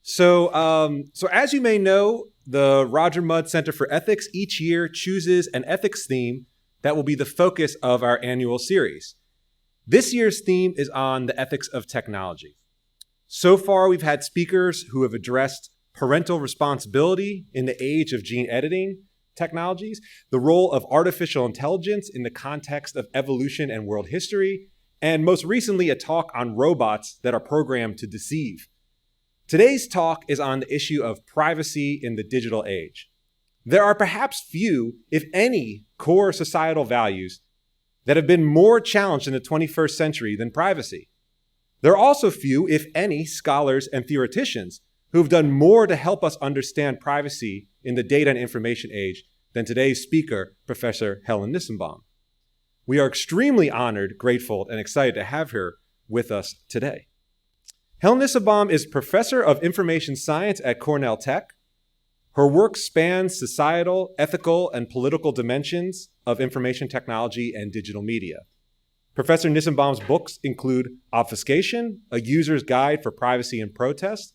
So as you may know, the Roger Mudd Center for Ethics each year chooses an ethics theme that will be the focus of our annual series. This year's theme is on the ethics of technology. So far, we've had speakers who have addressed parental responsibility in the age of gene editing technologies, the role of artificial intelligence in the context of evolution and world history, and most recently, a talk on robots that are programmed to deceive. Today's talk is on the issue of privacy in the digital age. There are perhaps few, if any, core societal values that have been more challenged in the 21st century than privacy. There are also few, if any, scholars and theoreticians who have done more to help us understand privacy in the data and information age than today's speaker, Professor Helen Nissenbaum. We are extremely honored, grateful, and excited to have her with us today. Helen Nissenbaum is Professor of Information Science at Cornell Tech. Her work spans societal, ethical, and political dimensions of information technology and digital media. Professor Nissenbaum's books include Obfuscation, A User's Guide for Privacy and Protest,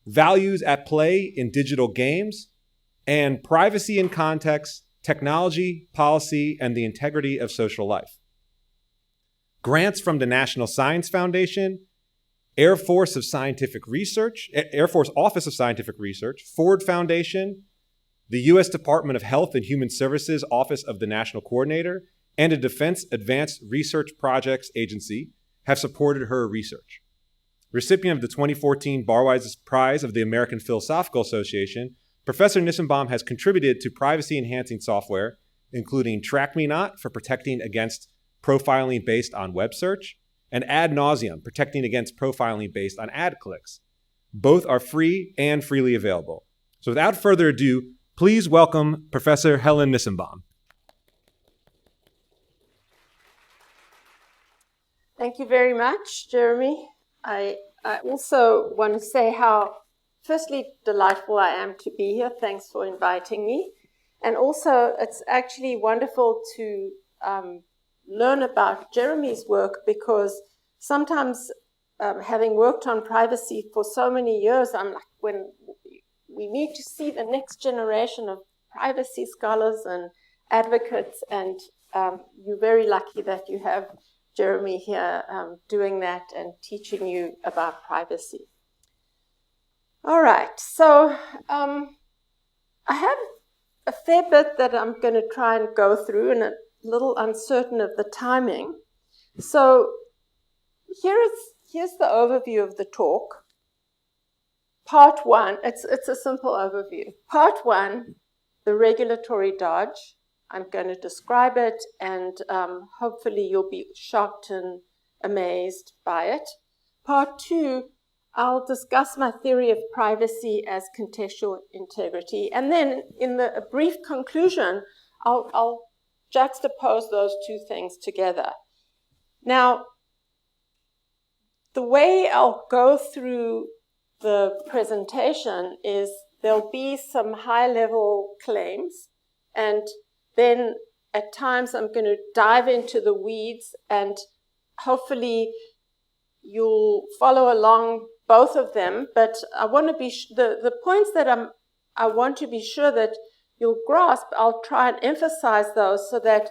Values at Play in Digital Games, and Privacy in Context, Technology, Policy, and the Integrity of Social Life. Grants from the National Science Foundation, Air Force Office of Scientific Research, Ford Foundation, the U.S. Department of Health and Human Services Office of the National Coordinator, and a Defense Advanced Research Projects Agency have supported her research. Recipient of the 2014 Barwise Prize of the American Philosophical Association, Professor Nissenbaum has contributed to privacy-enhancing software, including TrackMeNot for protecting against profiling based on web search, and Ad Nauseam, protecting against profiling based on ad clicks. Both are free and freely available. So without further ado, please welcome Professor Helen Nissenbaum. Thank you very much, Jeremy. I also want to say how, firstly, delightful I am to be here. Thanks for inviting me. And also, it's actually wonderful to learn about Jeremy's work, because sometimes having worked on privacy for so many years, I'm like, when we need to see the next generation of privacy scholars and advocates, and you're very lucky that you have Jeremy here doing that and teaching you about privacy. All right, so I have a fair bit that I'm going to try and go through, and a little uncertain of the timing. So here's the overview of the talk. Part one, it's a simple overview. Part one, the regulatory dodge. I'm going to describe it, and hopefully you'll be shocked and amazed by it. Part two, I'll discuss my theory of privacy as contextual integrity. And then in a brief conclusion, I'll juxtapose those two things together. Now, the way I'll go through the presentation is there'll be some high-level claims, and then at times I'm going to dive into the weeds, and hopefully you'll follow along both of them. But I want to be the points that I want to be sure that you'll grasp. I'll try and emphasize those so that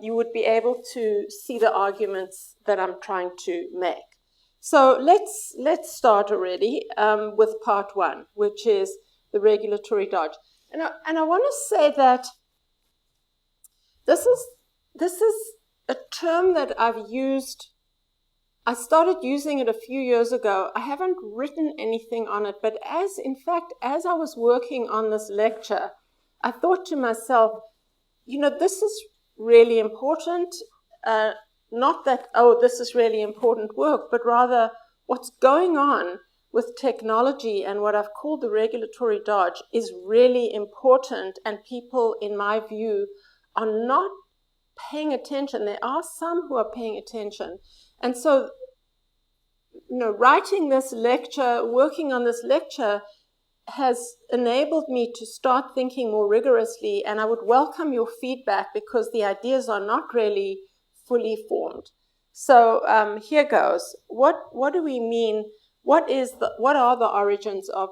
you would be able to see the arguments that I'm trying to make. So let's start already with part one, which is the regulatory dodge. And I want to say that this is a term that I've used. I started using it a few years ago. I haven't written anything on it, but as I was working on this lecture, I thought to myself, this is really important. Not that, this is really important work, but rather what's going on with technology and what I've called the regulatory dodge is really important, and people, in my view, are not paying attention. There are some who are paying attention. And so, writing this lecture, working on this lecture has enabled me to start thinking more rigorously, and I would welcome your feedback because the ideas are not really fully formed. So here goes. What do we mean what are the origins of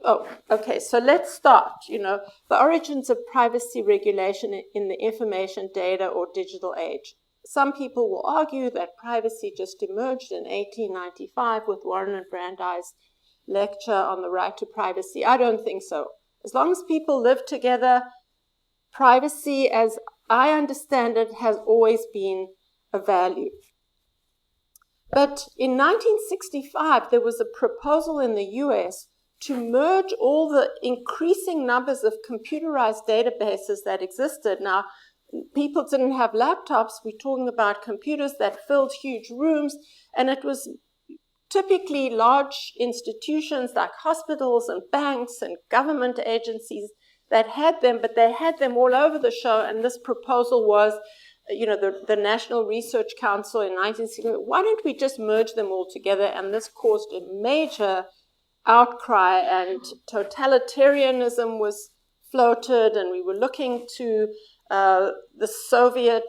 oh, okay, so let's start, the origins of privacy regulation in the information, data, or digital age. Some people will argue that privacy just emerged in 1895 with Warren and Brandeis' lecture on the right to privacy. I don't think so. As long as people live together, privacy, as I understand it, has always been a value. But in 1965, there was a proposal in the US to merge all the increasing numbers of computerized databases that existed. Now, people didn't have laptops. We're talking about computers that filled huge rooms, and it was typically large institutions like hospitals and banks and government agencies that had them, but they had them all over the show, and this proposal was, the National Research Council in 1960, why don't we just merge them all together? And this caused a major outcry, and totalitarianism was floated, and we were looking to the Soviet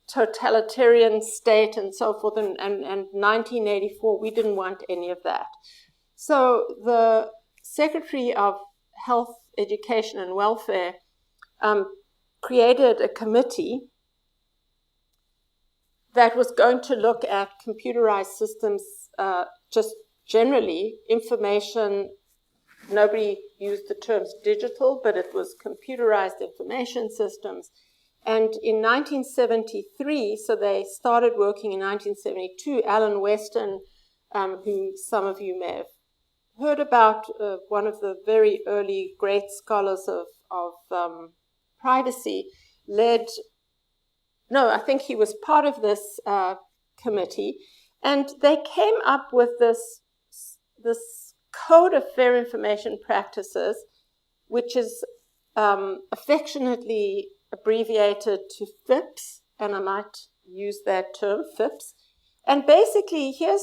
totalitarian state and so forth, and 1984, we didn't want any of that. So the Secretary of Health, Education, and Welfare created a committee that was going to look at computerized systems, just generally, information. Nobody used the terms digital, but it was computerized information systems. And in 1973, so they started working in 1972, Alan Weston, who some of you may have heard about, one of the very early great scholars of privacy, I think he was part of this committee, and they came up with this Code of Fair Information Practices, which is affectionately abbreviated to FIPS, and I might use that term, FIPS. And basically, here's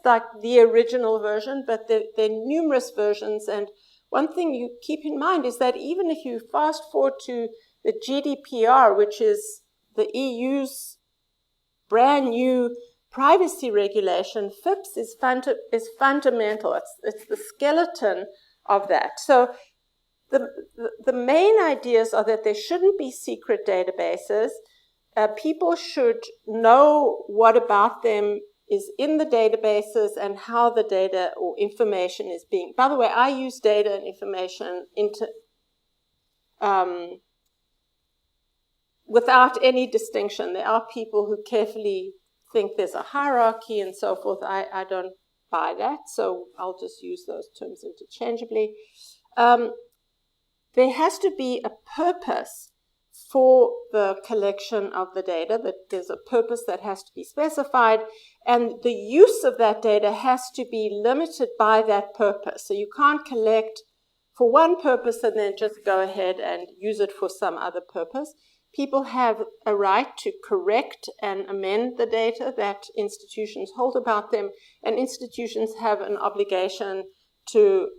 like the original version, but there are numerous versions. And one thing you keep in mind is that even if you fast forward to the Gdpr, which is the EU's brand new privacy regulation, FIPS is fundamental. It's the skeleton of that. So the main ideas are that there shouldn't be secret databases. People should know what about them is in the databases and how the data or information is being. By the way, I use data and information without any distinction. There are people who carefully think there's a hierarchy and so forth. I don't buy that, so I'll just use those terms interchangeably. There has to be a purpose for the collection of the data, that there's a purpose that has to be specified, and the use of that data has to be limited by that purpose. So you can't collect for one purpose and then just go ahead and use it for some other purpose. People have a right to correct and amend the data that institutions hold about them, and institutions have an obligation to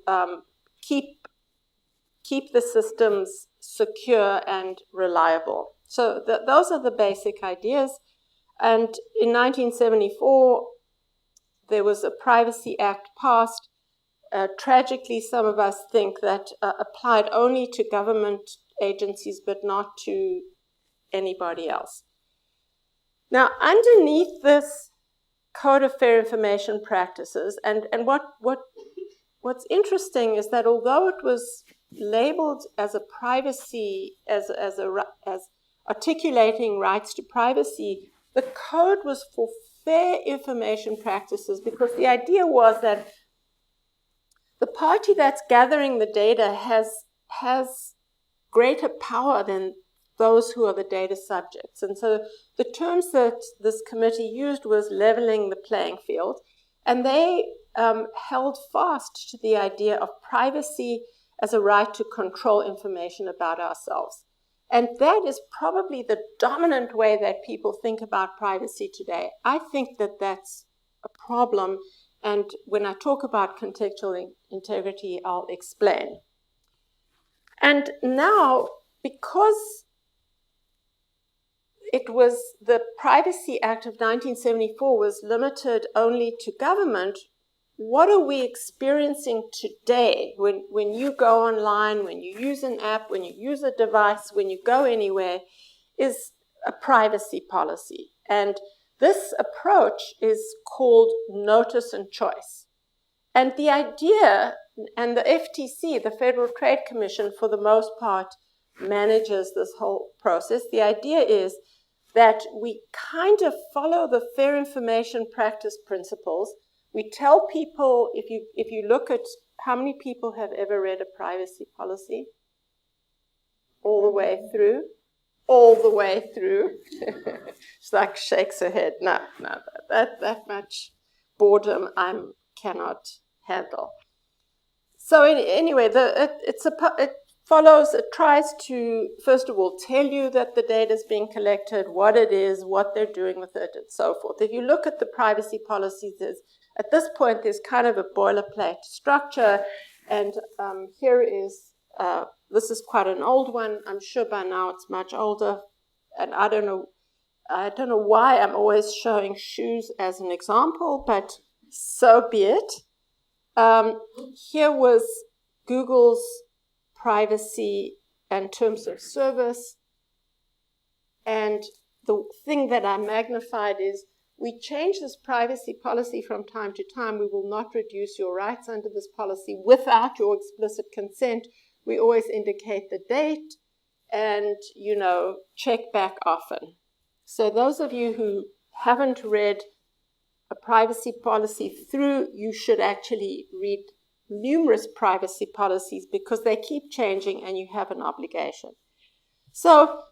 keep the systems secure and reliable. So those are the basic ideas. And in 1974, there was a Privacy Act passed. Tragically, some of us think that applied only to government agencies, but not to anybody else. Now, underneath this Code of Fair Information Practices, and what's interesting is that although it was labeled as a privacy, as articulating rights to privacy, the code was for fair information practices, because the idea was that the party that's gathering the data has greater power than those who are the data subjects. And so the terms that this committee used was leveling the playing field, and they held fast to the idea of privacy as a right to control information about ourselves. And that is probably the dominant way that people think about privacy today. I think that that's a problem, and when I talk about contextual integrity, I'll explain. And now, because it was the Privacy Act of 1974 was limited only to government. What are we experiencing today when you go online, when you use an app, when you use a device, when you go anywhere, is a privacy policy. And this approach is called notice and choice. And the idea, and the FTC, the Federal Trade Commission, for the most part, manages this whole process. The idea is that we kind of follow the fair information practice principles. We tell people, if you look at how many people have ever read a privacy policy, all the way through. She's like shakes her head. No, that much boredom I cannot handle. So anyway, it tries to, first of all, tell you that the data is being collected, what it is, what they're doing with it, and so forth. If you look at the privacy policies, at this point, there's kind of a boilerplate structure, and here is, this is quite an old one. I'm sure by now it's much older, and I don't know why I'm always showing shoes as an example, but so be it. Here was Google's privacy and terms of service. And the thing that I magnified is we change this privacy policy from time to time. We will not reduce your rights under this policy without your explicit consent. We always indicate the date and, check back often. So those of you who haven't read a privacy policy through, you should actually read numerous privacy policies because they keep changing and you have an obligation. So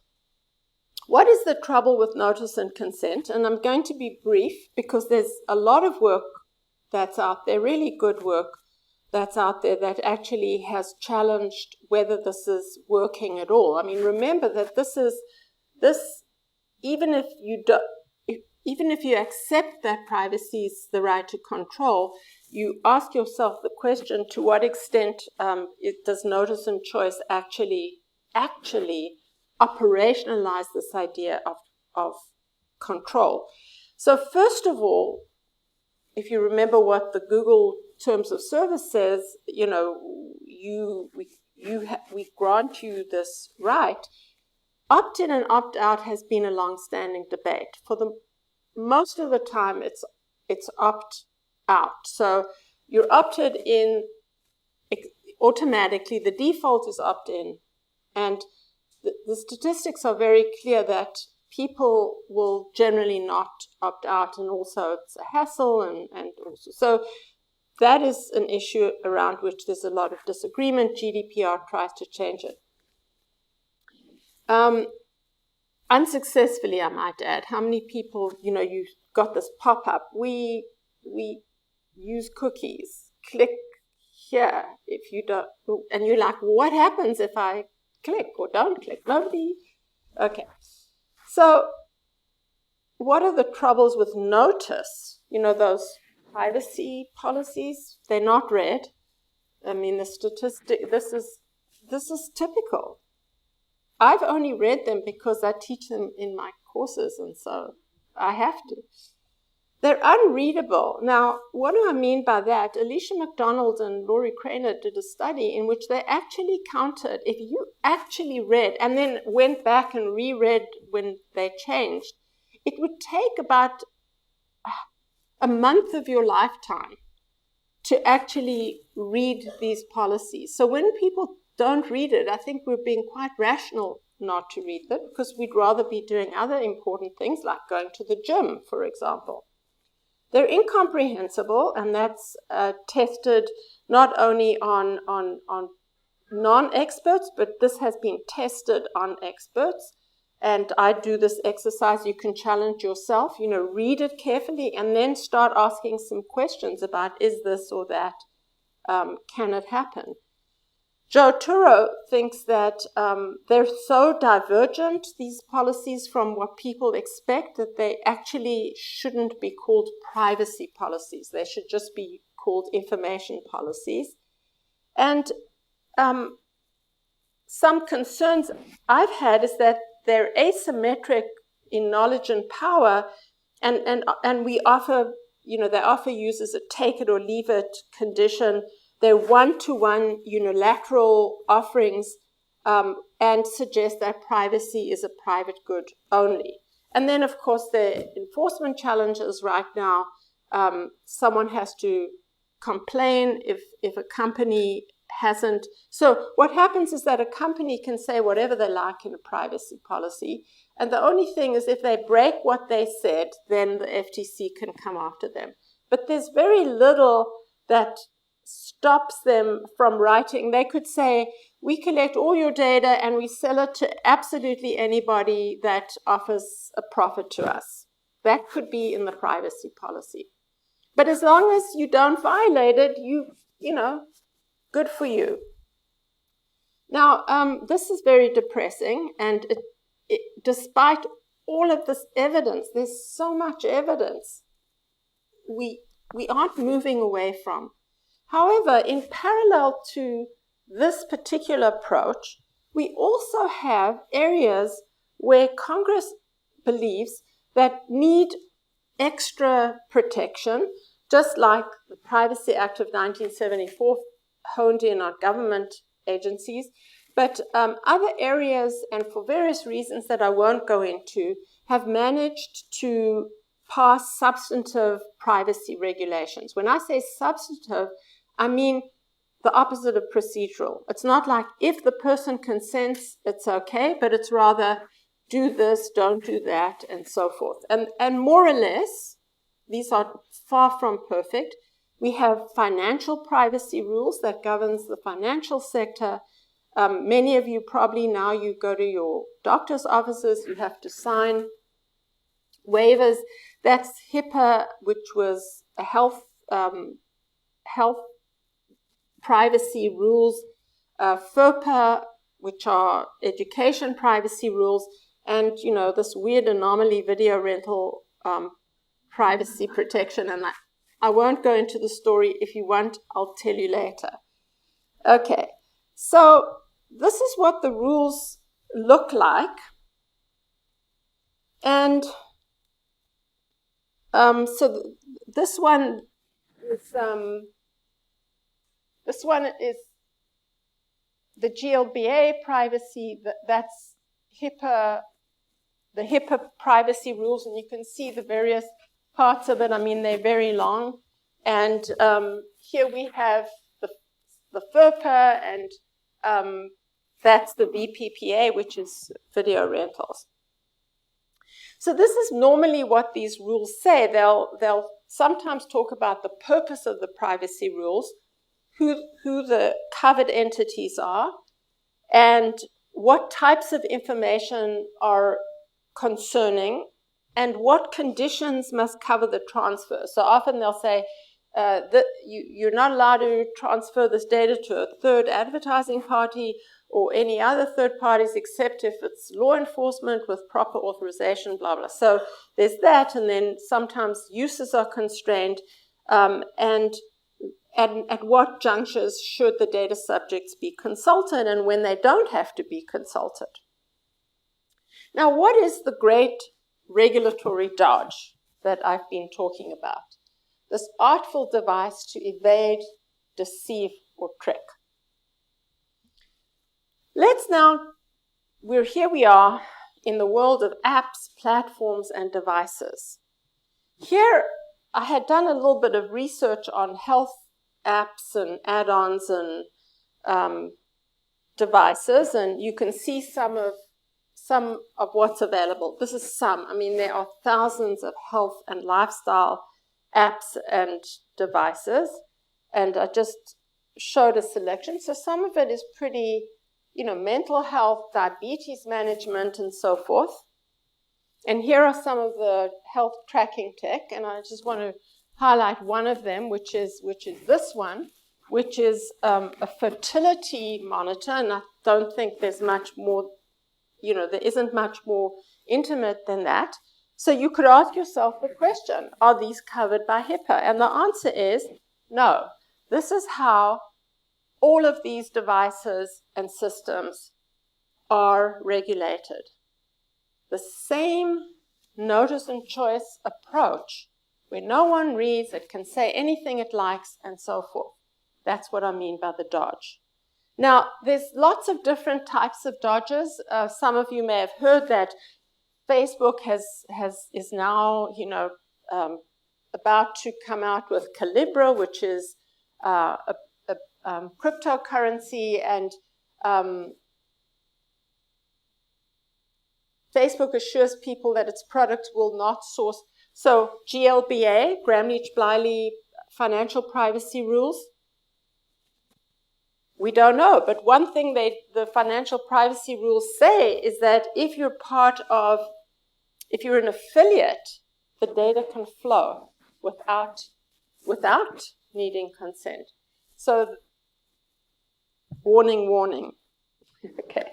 what is the trouble with notice and consent? And I'm going to be brief because there's a lot of work that's out there, really good work that's out there that actually has challenged whether this is working at all. I mean, remember that even if you accept that privacy is the right to control, you ask yourself the question, to what extent does notice and choice actually operationalize this idea of control? So first of all, if you remember what the Google terms of service says, we grant you this right. Opt-in and opt-out has been a long-standing debate. For the most of the time, it's opt-out. So you're opted in automatically. The default is opt-in. And the statistics are very clear that people will generally not opt out, and also it's a hassle, and also. So that is an issue around which there's a lot of disagreement. GDPR tries to change it. Unsuccessfully, I might add. How many people, you got this pop-up, we use cookies, click here if you don't, and you're like, what happens if I click or don't click? Nobody. Okay. So what are the troubles with notice? Those privacy policies, they're not read. I mean, the statistic, this is typical. I've only read them because I teach them in my courses, and so I have to. They're unreadable. Now, what do I mean by that? Alicia McDonald and Laurie Craner did a study in which they actually counted, if you actually read and then went back and reread when they changed, it would take about a month of your lifetime to actually read these policies. So when people don't read it, I think we're being quite rational not to read them because we'd rather be doing other important things like going to the gym, for example. They're incomprehensible, and that's tested not only on non-experts, but this has been tested on experts. And I do this exercise. You can challenge yourself, read it carefully, and then start asking some questions about, is this or that? Can it happen? Joe Turo thinks that they're so divergent, these policies, from what people expect, that they actually shouldn't be called privacy policies. They should just be called information policies. And some concerns I've had is that they're asymmetric in knowledge and power, and we offer, they offer users a take it or leave it condition. They're one-to-one unilateral offerings, and suggest that privacy is a private good only. And then, of course, the enforcement challenges right now. Someone has to complain if a company hasn't. So what happens is that a company can say whatever they like in a privacy policy, and the only thing is if they break what they said, then the FTC can come after them. But there's very little that stops them from writing. They could say, we collect all your data and we sell it to absolutely anybody that offers a profit to us. That could be in the privacy policy. But as long as you don't violate it, good for you. Now, this is very depressing, and despite all of this evidence, there's so much evidence we aren't moving away from. However, in parallel to this particular approach, we also have areas where Congress believes that need extra protection, just like the Privacy Act of 1974 honed in on government agencies. But other areas, and for various reasons that I won't go into, have managed to pass substantive privacy regulations. When I say substantive, I mean the opposite of procedural. It's not like if the person consents, it's okay, but it's rather do this, don't do that, and so forth. And more or less, these are far from perfect. We have financial privacy rules that governs the financial sector. Many of you probably now, you go to your doctor's offices, you have to sign waivers. That's HIPAA, which was a health privacy rules, FERPA, which are education privacy rules, and this weird anomaly video rental privacy protection. And I won't go into the story. If you want, I'll tell you later. Okay, so this is what the rules look like. And this one is the GLBA privacy. That's HIPAA, the HIPAA privacy rules, and you can see the various parts of it. I mean, they're very long. And here we have the FERPA, and that's the VPPA, which is video rentals. So this is normally what these rules say. They'll sometimes talk about the purpose of the privacy rules, who the covered entities are, and what types of information are concerning, and what conditions must cover the transfer. So often they'll say that you're not allowed to transfer this data to a third advertising party or any other third parties except if it's law enforcement with proper authorization, blah, blah. So there's that, and then sometimes uses are constrained, and at what junctures should the data subjects be consulted and when they don't have to be consulted. Now, what is the great regulatory dodge that I've been talking about? This artful device to evade, deceive, or trick. Let's now, here we are in the world of apps, platforms, and devices. Here, I had done a little bit of research on health apps and add-ons and devices, and you can see some of what's available. This is some. I mean, there are thousands of health and lifestyle apps and devices, and I just showed a selection. So some of it is pretty, mental health, diabetes management, and so forth. And here are some of the health tracking tech, and I just want to highlight one of them, which is this one, which is a fertility monitor, and I don't think there's much more, there isn't much more intimate than that. So you could ask yourself the question, are these covered by HIPAA? And the answer is no. This is how all of these devices and systems are regulated. The same notice and choice approach where no one reads, it can say anything it likes, and so forth. That's what I mean by the dodge. Now, there's lots of different types of dodges. Some of you may have heard that Facebook is now, about to come out with Calibra, which is a cryptocurrency, and Facebook assures people that its product will not source. So GLBA, Gramm-Leach-Bliley financial privacy rules, we don't know. But one thing the financial privacy rules say is that if you're an affiliate, the data can flow without needing consent. So warning. Okay.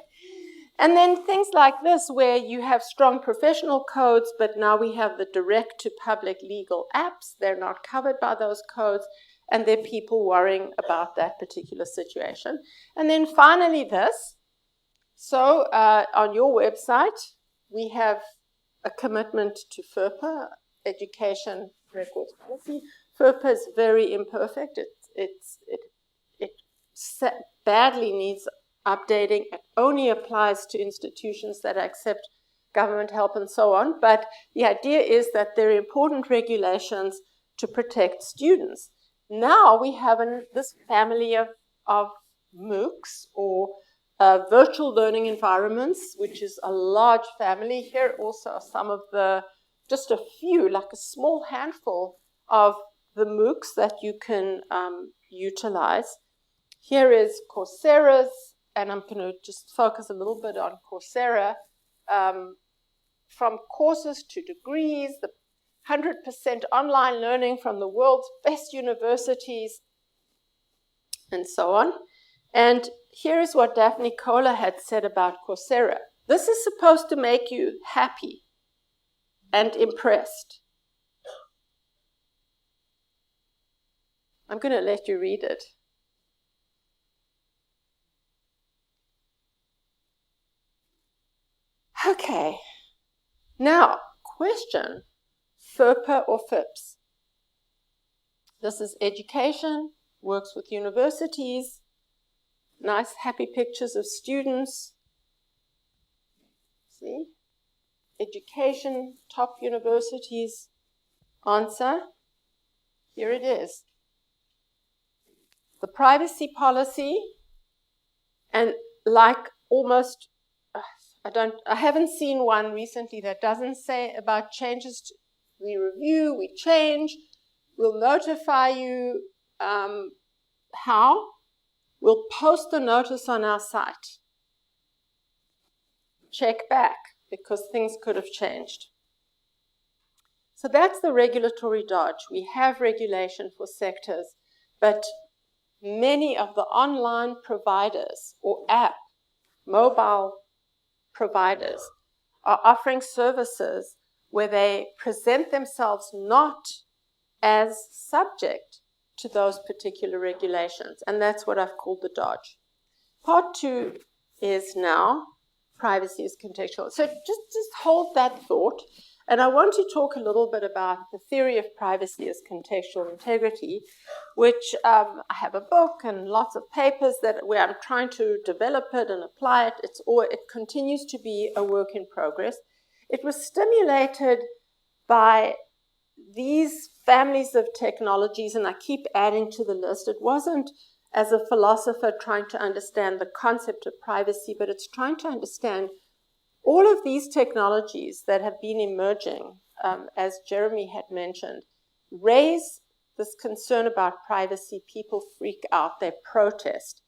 And then things like this, where you have strong professional codes, but now we have the direct-to-public legal apps. They're not covered by those codes, and there are people worrying about that particular situation. And then finally this. So on your website, we have a commitment to FERPA, Education Records Policy. FERPA is very imperfect. It badly needs updating. It only applies to institutions that accept government help and so on. But the idea is that there are important regulations to protect students. Now we have this family of MOOCs, or virtual learning environments, which is a large family. Here also are some of just a few, like a small handful of the MOOCs that you can utilize. Here is Coursera's, and I'm going to just focus a little bit on Coursera. From courses to degrees, the 100% online learning from the world's best universities, and so on. And here is what Daphne Kohler had said about Coursera. This is supposed to make you happy and impressed. I'm going to let you read it. Okay, now, question, FERPA or FIPS? This is education, works with universities, nice happy pictures of students. See? Education, top universities. Answer, here it is. The privacy policy, and like almost, I haven't seen one recently that doesn't say about changes. We review, we change, we'll notify you. How? We'll post the notice on our site. Check back, because things could have changed. So that's the regulatory dodge. We have regulation for sectors, but many of the online providers or mobile providers are offering services where they present themselves not as subject to those particular regulations. And that's what I've called the dodge. Part 2 is now privacy is contextual. So just hold that thought. And I want to talk a little bit about the theory of privacy as contextual integrity, which I have a book and lots of papers where I'm trying to develop it and apply it. It continues to be a work in progress. It was stimulated by these families of technologies, and I keep adding to the list. It wasn't as a philosopher trying to understand the concept of privacy, but it's trying to understand all of these technologies that have been emerging, as Jeremy had mentioned, raise this concern about privacy. People freak out, they protest.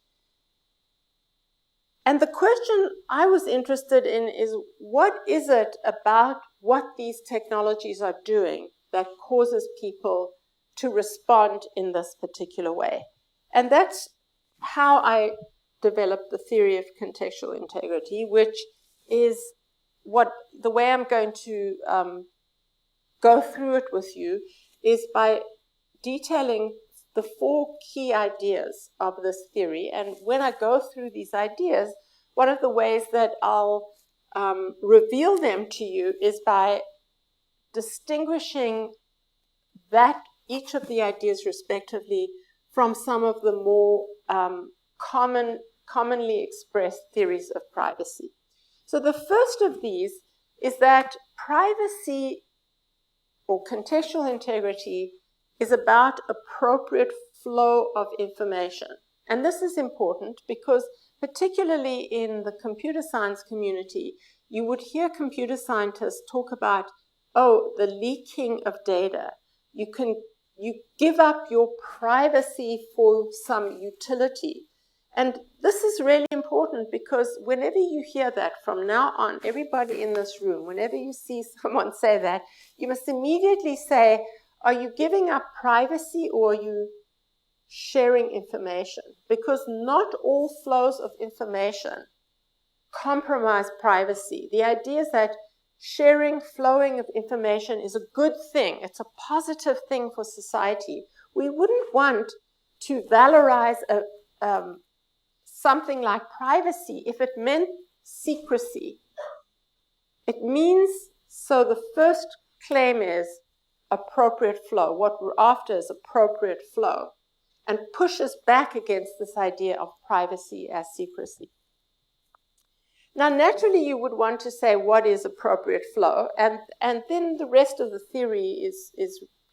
And the question I was interested in is, what is it about what these technologies are doing that causes people to respond in this particular way? And that's how I developed the theory of contextual integrity, which is the way I'm going to go through it with you is by detailing the 4 key ideas of this theory. And when I go through these ideas, one of the ways that I'll reveal them to you is by distinguishing that each of the ideas respectively from some of the more commonly expressed theories of privacy. So the first of these is that privacy or contextual integrity is about appropriate flow of information. And this is important because particularly in the computer science community, you would hear computer scientists talk about, oh, the leaking of data. You give up your privacy for some utility. And this is really important because whenever you hear that from now on, everybody in this room, whenever you see someone say that, you must immediately say, are you giving up privacy or are you sharing information? Because not all flows of information compromise privacy. The idea is that sharing, flowing of information is a good thing. It's a positive thing for society. We wouldn't want to valorize something like privacy if it meant secrecy. It means, so the first claim is appropriate flow. What we're after is appropriate flow, and pushes back against this idea of privacy as secrecy. Now, naturally, you would want to say what is appropriate flow, and then the rest of the theory is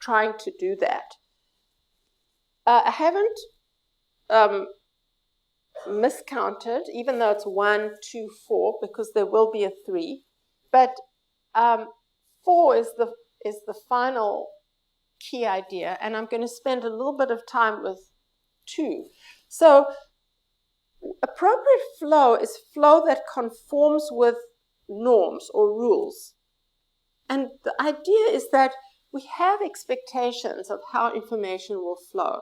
trying to do that. I haven't miscounted, even though it's 1, 2, 4, because there will be a 3, but 4 is the final key idea, and I'm going to spend a little bit of time with 2. So appropriate flow is flow that conforms with norms or rules. And the idea is that we have expectations of how information will flow.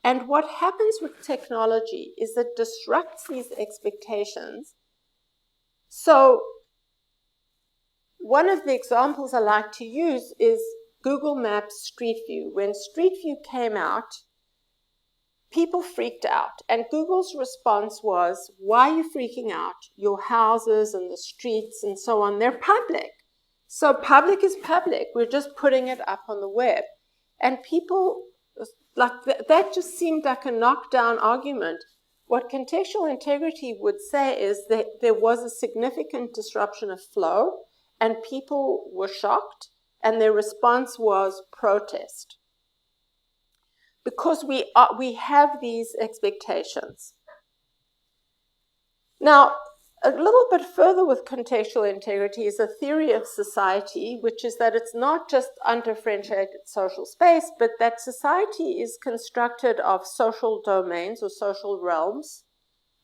And what happens with technology is it disrupts these expectations. So one of the examples I like to use is Google Maps Street View. When Street View came out, people freaked out. And Google's response was, why are you freaking out? Your houses and the streets and so on, they're public. So public is public. We're just putting it up on the web. And people, like that just seemed like a knockdown argument. What contextual integrity would say is that there was a significant disruption of flow, and people were shocked, and their response was protest. Because we have these expectations. Now, a little bit further with contextual integrity is a theory of society, which is that it's not just undifferentiated social space, but that society is constructed of social domains or social realms.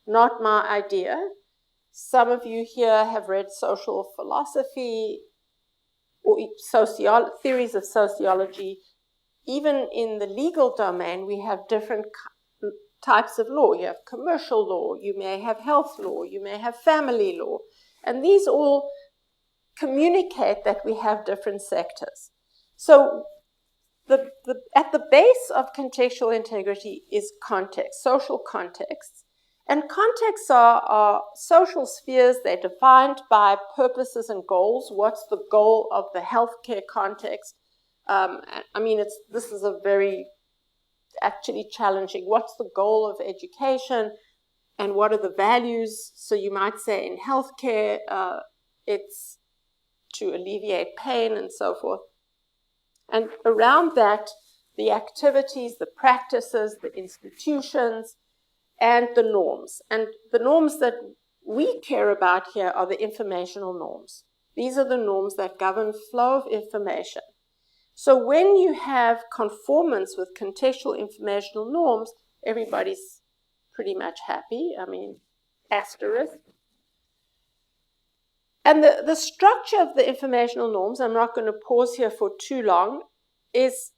Not my idea. Some of you here have read social philosophy or theories of sociology. Even in the legal domain, we have different types of law. You have commercial law, you may have health law, you may have family law. And these all communicate that we have different sectors. So at the base of contextual integrity is context, social contexts. And contexts are social spheres. They're defined by purposes and goals. What's the goal of the healthcare context? This is a very actually challenging. What's the goal of education, and what are the values? So you might say in healthcare, it's to alleviate pain and so forth. And around that, the activities, the practices, the institutions, and the norms. And the norms that we care about here are the informational norms. These are the norms that govern flow of information. So when you have conformance with contextual informational norms, everybody's pretty much happy. Asterisk. And the structure of the informational norms, I'm not going to pause here for too long, is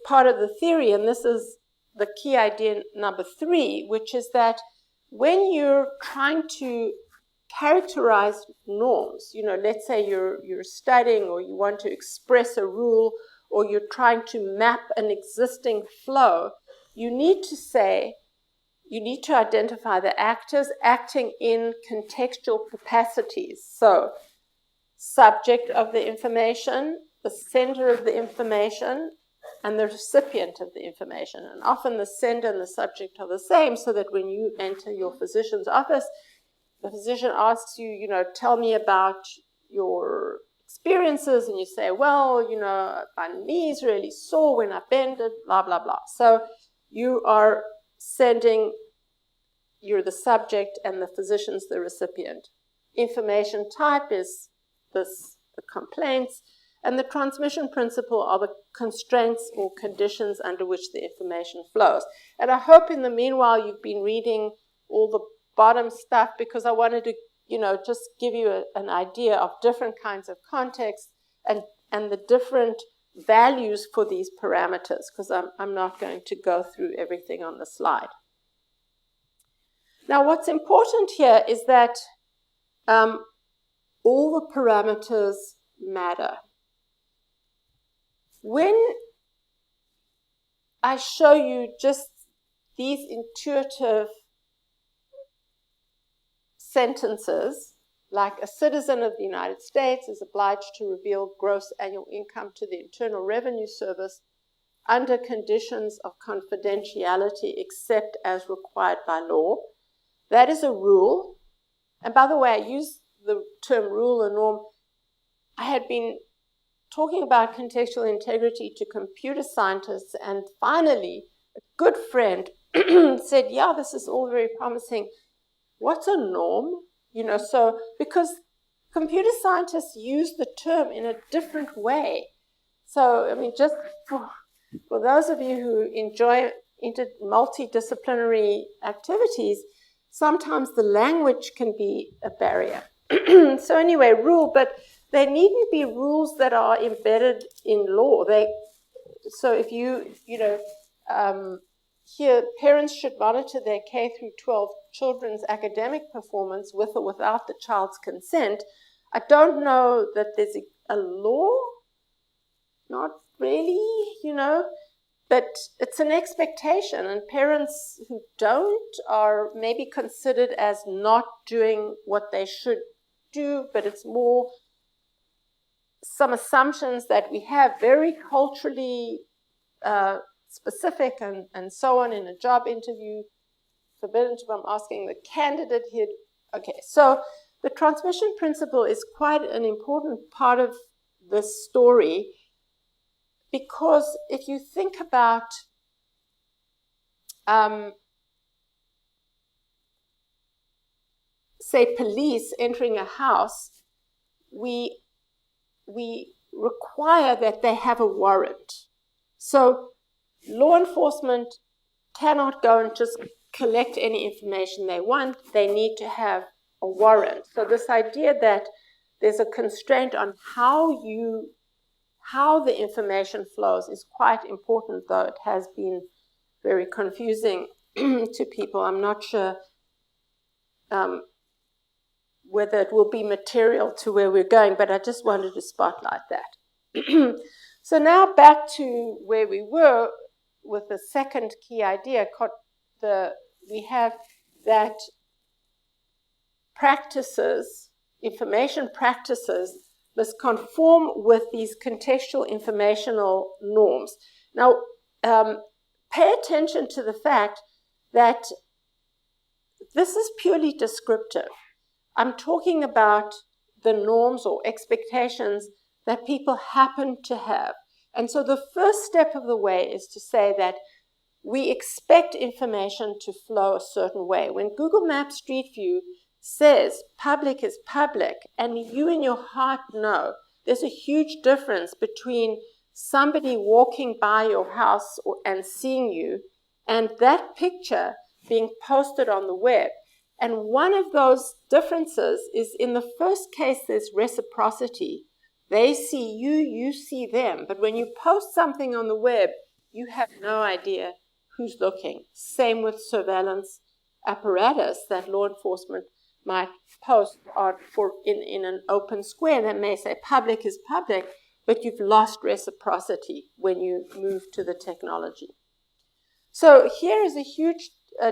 part of the theory, and this is the key idea number 3, which is that when you're trying to characterize norms, let's say you're studying or you want to express a rule or you're trying to map an existing flow, you need to identify the actors acting in contextual capacities. So subject of the information, the sender of the information, and the recipient of the information. And often the sender and the subject are the same, so that when you enter your physician's office, the physician asks you, tell me about your experiences, and you say, well, my knee's really sore when I bend it, blah, blah, blah. So you are you're the subject and the physician's the recipient. Information type is the complaints, and the transmission principle are the constraints or conditions under which the information flows. And I hope in the meanwhile you've been reading all the bottom stuff, because I wanted to, just give you an idea of different kinds of contexts and the different values for these parameters, because I'm not going to go through everything on the slide. Now, what's important here is that all the parameters matter. When I show you just these intuitive sentences, like a citizen of the United States is obliged to reveal gross annual income to the Internal Revenue Service under conditions of confidentiality except as required by law. That is a rule. And by the way, I use the term rule or norm. I had been talking about contextual integrity to computer scientists, and finally a good friend said, yeah, this is all very promising. What's a norm? So because computer scientists use the term in a different way. So, just for those of you who enjoy multidisciplinary activities, sometimes the language can be a barrier. So anyway, rule, but they needn't be rules that are embedded in law. So if here, parents should monitor their K through 12 children's academic performance with or without the child's consent. I don't know that there's a law, not really, but it's an expectation, and parents who don't are maybe considered as not doing what they should do, but it's more some assumptions that we have very culturally specific and so on in a job interview. Forbidden to, I'm asking the candidate here. Okay, so the transmission principle is quite an important part of this story, because if you think about say police entering a house, we require that they have a warrant. So law enforcement cannot go and just collect any information they want. They need to have a warrant. So this idea that there's a constraint on how the information flows is quite important, though it has been very confusing to people. I'm not sure whether it will be material to where we're going, but I just wanted to spotlight that. So now back to where we were with the second key idea. We have that information practices must conform with these contextual informational norms. Now, pay attention to the fact that this is purely descriptive. I'm talking about the norms or expectations that people happen to have. And so the first step of the way is to say that we expect information to flow a certain way. When Google Maps Street View says public is public, and you in your heart know there's a huge difference between somebody walking by your house and seeing you and that picture being posted on the web. And one of those differences is, in the first case, there's reciprocity. They see you, you see them. But when you post something on the web, you have no idea who's looking. Same with surveillance apparatus that law enforcement might post in an open square. That may say public is public, but you've lost reciprocity when you move to the technology. So here is a huge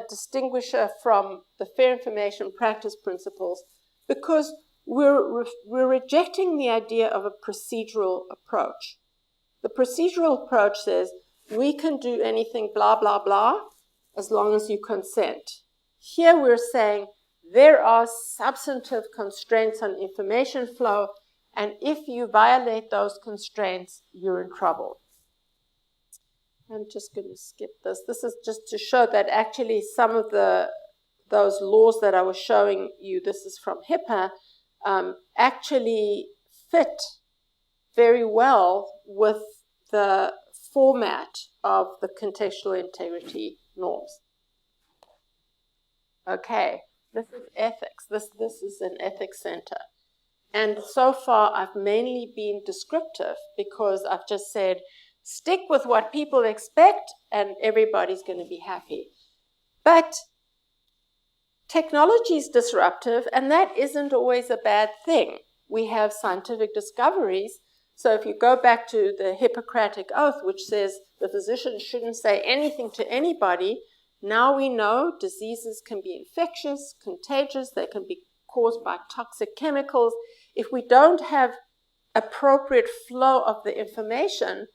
distinguisher from the fair information practice principles, because we're rejecting the idea of a procedural approach. The procedural approach says we can do anything blah, blah, blah, as long as you consent. Here we're saying there are substantive constraints on information flow, and if you violate those constraints, you're in trouble. I'm just going to skip this. This is just to show that actually some of those laws that I was showing you, this is from HIPAA, actually fit very well with the format of the contextual integrity norms. Okay, this is ethics. This is an ethics center. And so far, I've mainly been descriptive because I've just said, stick with what people expect and everybody's going to be happy. But technology is disruptive, and that isn't always a bad thing. We have scientific discoveries. So if you go back to the Hippocratic Oath, which says the physician shouldn't say anything to anybody, now we know diseases can be infectious, contagious, they can be caused by toxic chemicals. If we don't have appropriate flow of the information,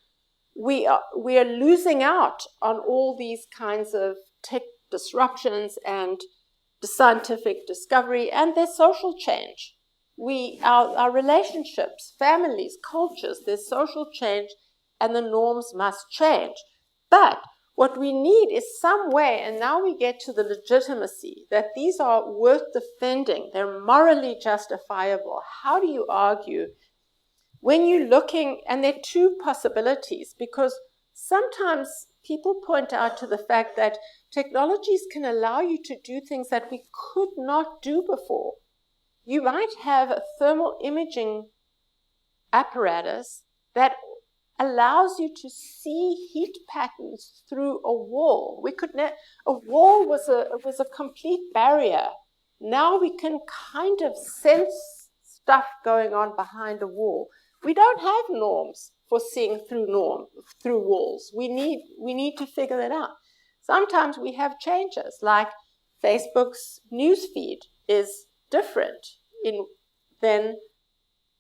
we are losing out on all these kinds of tech disruptions and the scientific discovery and their social change. Our relationships, families, cultures, there's social change, and the norms must change. But what we need is some way, and now we get to the legitimacy, that these are worth defending. They're morally justifiable. How do you argue when you're looking, and there are two possibilities, because sometimes people point out to the fact that technologies can allow you to do things that we could not do before. You might have a thermal imaging apparatus that allows you to see heat patterns through a wall. A wall was a complete barrier. Now we can kind of sense stuff going on behind a wall. We don't have norms for seeing through walls. We need to figure that out. Sometimes we have changes, like Facebook's newsfeed is different than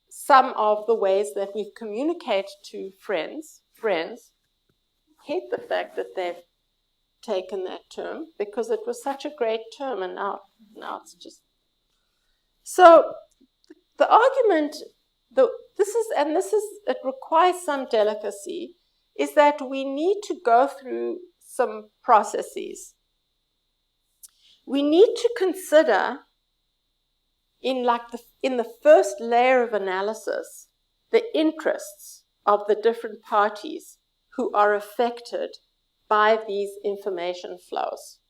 some of the ways that we communicate to friends. Friends hate the fact that they've taken that term because it was such a great term, and now it's just. So the argument, it requires some delicacy, is that we need to go through some processes. We need to consider in the first layer of analysis, the interests of the different parties who are affected by these information flows.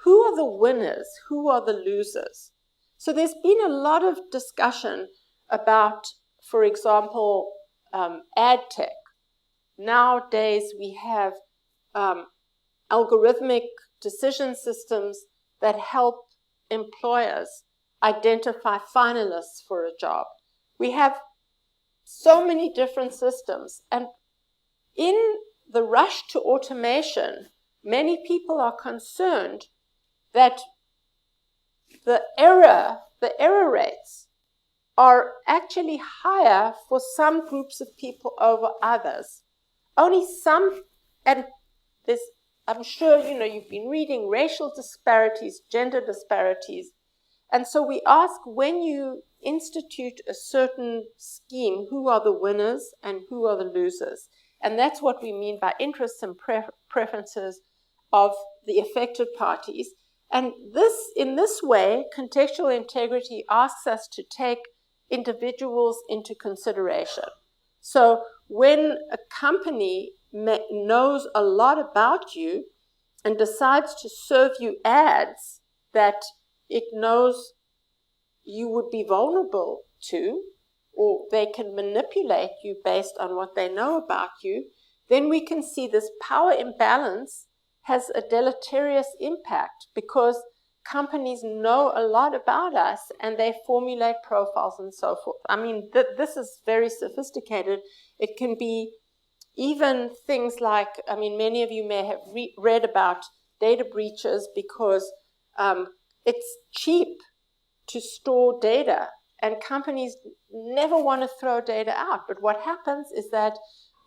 Who are the winners? Who are the losers? So there's been a lot of discussion about, for example, ad tech. Nowadays we have algorithmic decision systems that help employers identify finalists for a job. We have so many different systems, and in the rush to automation, many people are concerned that the error rates are actually higher for some groups of people over others. Only some, and I'm sure you've been reading racial disparities, gender disparities. And so we ask, when you institute a certain scheme, who are the winners and who are the losers? And that's what we mean by interests and preferences of the affected parties. And in this way, contextual integrity asks us to take individuals into consideration. So when a company knows a lot about you and decides to serve you ads that it knows you would be vulnerable to, or they can manipulate you based on what they know about you, then we can see this power imbalance has a deleterious impact because companies know a lot about us and they formulate profiles and so forth. I mean, this is very sophisticated. It can be even things like, many of you may have read about data breaches because it's cheap to store data and companies never want to throw data out. But what happens is that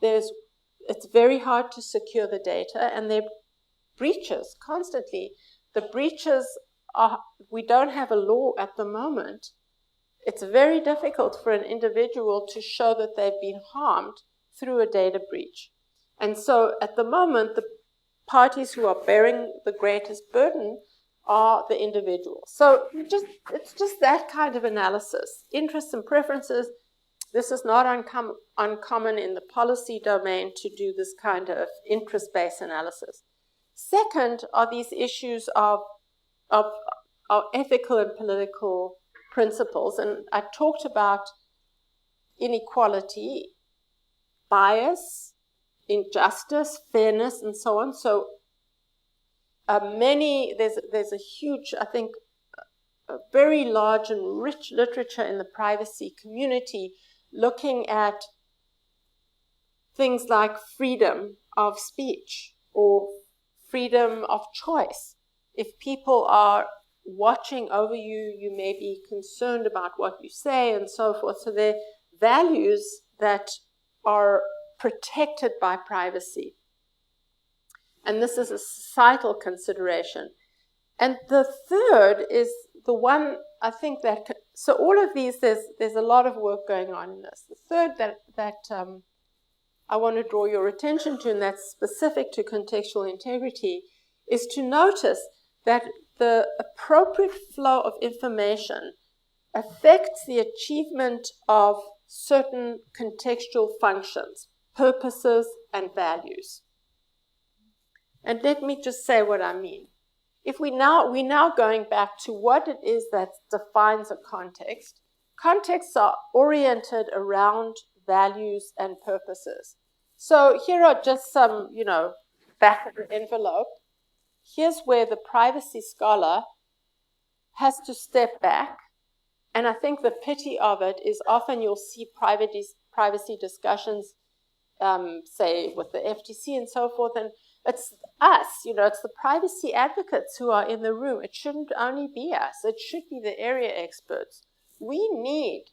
it's very hard to secure the data, and there are breaches constantly. The breaches are, we don't have a law at the moment. It's very difficult for an individual to show that they've been harmed through a data breach. And so at the moment, the parties who are bearing the greatest burden are the individuals. So it's just that kind of analysis. Interests and preferences. This is not uncommon in the policy domain to do this kind of interest-based analysis. Second are these issues of ethical and political principles. And I talked about inequality, bias, injustice, fairness, and so on. So there's a huge, I think, a very large and rich literature in the privacy community looking at things like freedom of speech or freedom of choice. If people are watching over you, you may be concerned about what you say and so forth. So there are values that are protected by privacy. And this is a societal consideration. And the third is the one I think that, so all of these, there's a lot of work going on in this. The third that I want to draw your attention to, and that's specific to contextual integrity, is to notice that the appropriate flow of information affects the achievement of certain contextual functions, purposes, and values. And let me just say what I mean. If we're now going back to what it is that defines a context. Contexts are oriented around values and purposes. So here are just some, back of the envelope. Here's where the privacy scholar has to step back. And I think the pity of it is often you'll see privacy discussions, say with the FTC and so forth, and it's us, it's the privacy advocates who are in the room. It shouldn't only be us. It should be the area experts. We need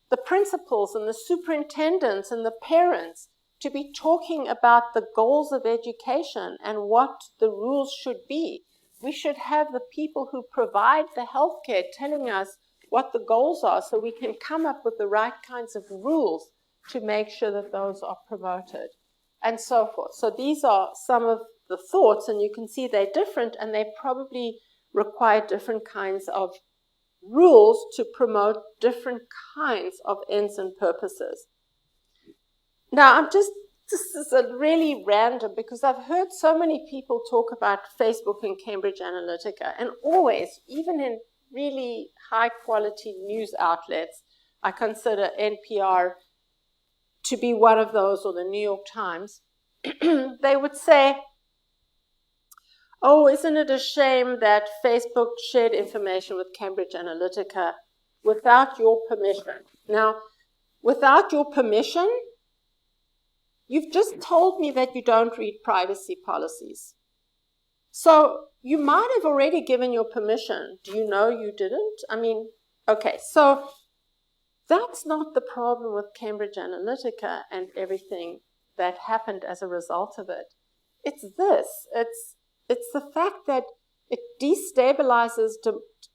the principals and the superintendents and the parents to be talking about the goals of education and what the rules should be. We should have the people who provide the healthcare telling us what the goals are so we can come up with the right kinds of rules to make sure that those are promoted, and so forth. So these are some of the thoughts, and you can see they're different, and they probably require different kinds of rules to promote different kinds of ends and purposes. Now, this is a really random, because I've heard so many people talk about Facebook and Cambridge Analytica, and always, even in really high-quality news outlets, I consider NPR to be one of those, or the New York Times, they would say, oh, isn't it a shame that Facebook shared information with Cambridge Analytica without your permission? Now, without your permission, you've just told me that you don't read privacy policies. So you might have already given your permission. Do you know you didn't? I mean, okay, so that's not the problem with Cambridge Analytica and everything that happened as a result of it. It's this. It's the fact that it destabilizes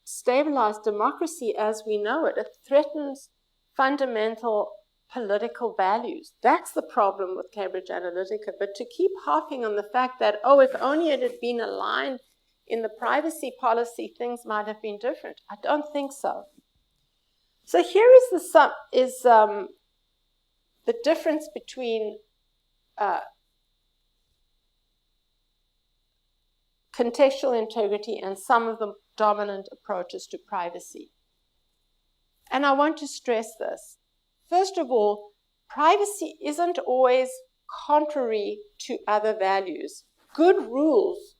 stabilized democracy as we know it. It threatens fundamental political values. That's the problem with Cambridge Analytica. But to keep harping on the fact that, oh, if only it had been aligned in the privacy policy, things might have been different. I don't think so. So here is the difference between contextual integrity and some of the dominant approaches to privacy. And I want to stress this. First of all, privacy isn't always contrary to other values. Good rules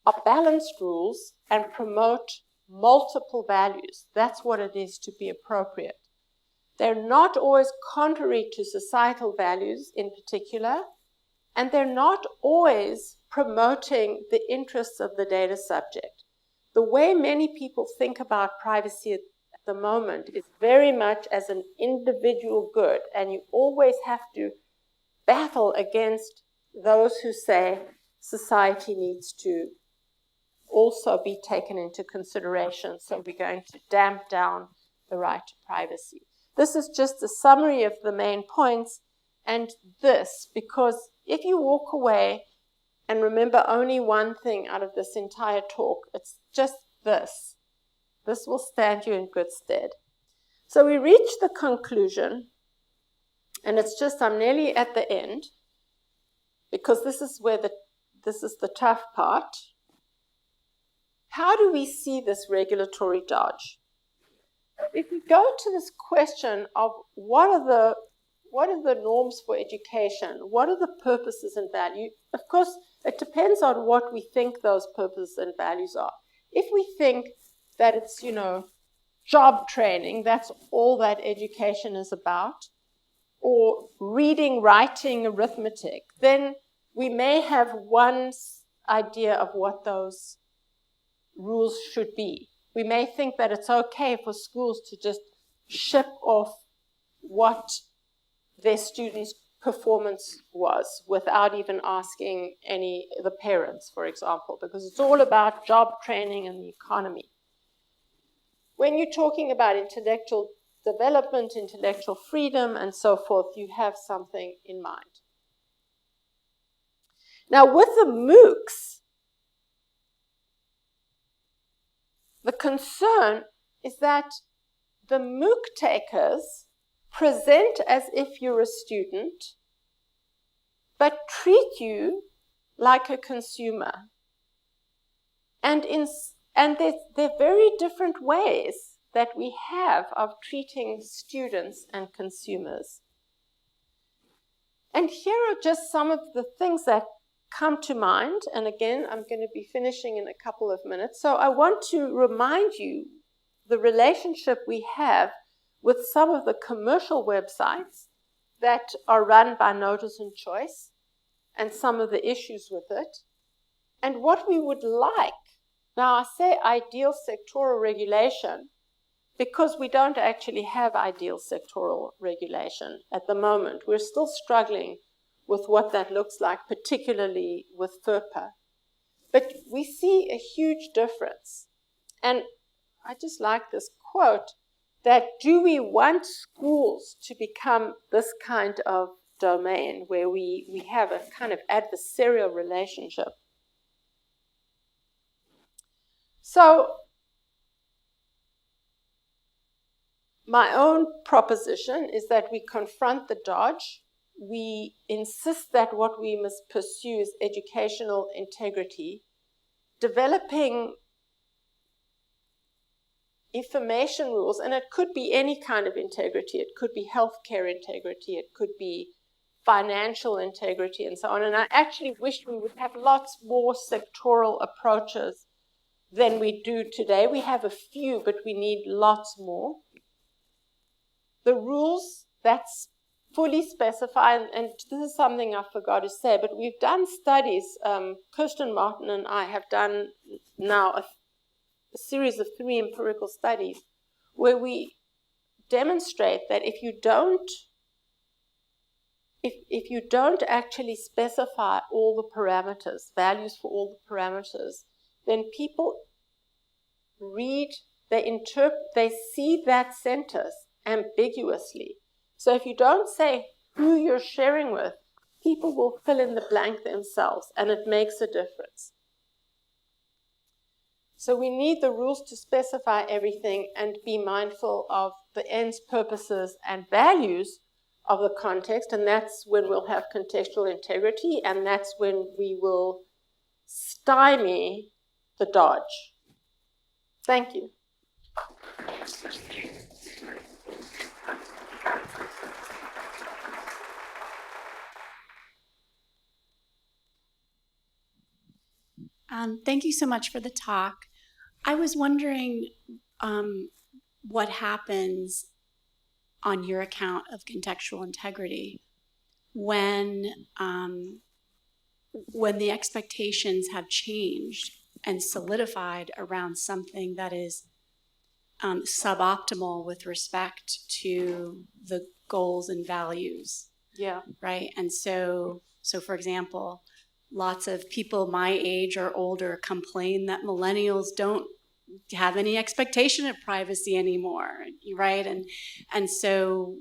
are balanced rules and promote multiple values. That's what it is to be appropriate. They're not always contrary to societal values in particular, and they're not always promoting the interests of the data subject. The way many people think about privacy at the moment is very much as an individual good, and you always have to battle against those who say society needs to also be taken into consideration, so we're going to damp down the right to privacy. This is just a summary of the main points, and this, because if you walk away and remember only one thing out of this entire talk, it's just this. This will stand you in good stead. So we reach the conclusion, and it's just, I'm nearly at the end, because this is the tough part. How do we see this regulatory dodge? If we go to this question of what are the norms for education, what are the purposes and values, of course, it depends on what we think those purposes and values are. If we think that it's, job training, that's all that education is about, or reading, writing, arithmetic, then we may have one idea of what those rules should be. We may think that it's okay for schools to just ship off what their students' performance was without even asking the parents, for example, because it's all about job training and the economy. When you're talking about intellectual development, intellectual freedom, and so forth, you have something in mind. Now, with the MOOCs, the concern is that the MOOC takers present as if you're a student, but treat you like a consumer. And there are very different ways that we have of treating students and consumers. And here are just some of the things that come to mind. And again, I'm going to be finishing in a couple of minutes. So I want to remind you the relationship we have with some of the commercial websites that are run by Notice and Choice and some of the issues with it, and what we would like. Now, I say ideal sectoral regulation because we don't actually have ideal sectoral regulation at the moment. We're still struggling with what that looks like, particularly with FERPA. But we see a huge difference. And I just like this quote, that do we want schools to become this kind of domain where we have a kind of adversarial relationship? So my own proposition is that we confront the dodge. We insist that what we must pursue is educational integrity, developing information rules, and it could be any kind of integrity. It could be healthcare integrity. It could be financial integrity and so on. And I actually wish we would have lots more sectoral approaches than we do today. We have a few, but we need lots more. The rules that's fully specified, and this is something I forgot to say, but we've done studies, Kirsten Martin and I have done now a series of 3 empirical studies where we demonstrate that if you don't actually specify all the parameters, values for all the parameters, then people read, they interpret, they see that sentence ambiguously. So if you don't say who you're sharing with, people will fill in the blank themselves, and it makes a difference. So we need the rules to specify everything and be mindful of the ends, purposes, and values of the context, and that's when we'll have contextual integrity, and that's when we will stymie the dodge. Thank you. Thank you so much for the talk. I was wondering what happens on your account of contextual integrity when the expectations have changed and solidified around something that is suboptimal with respect to the goals and values. Yeah. Right. And so for example, lots of people my age or older complain that millennials don't have any expectation of privacy anymore, right? And so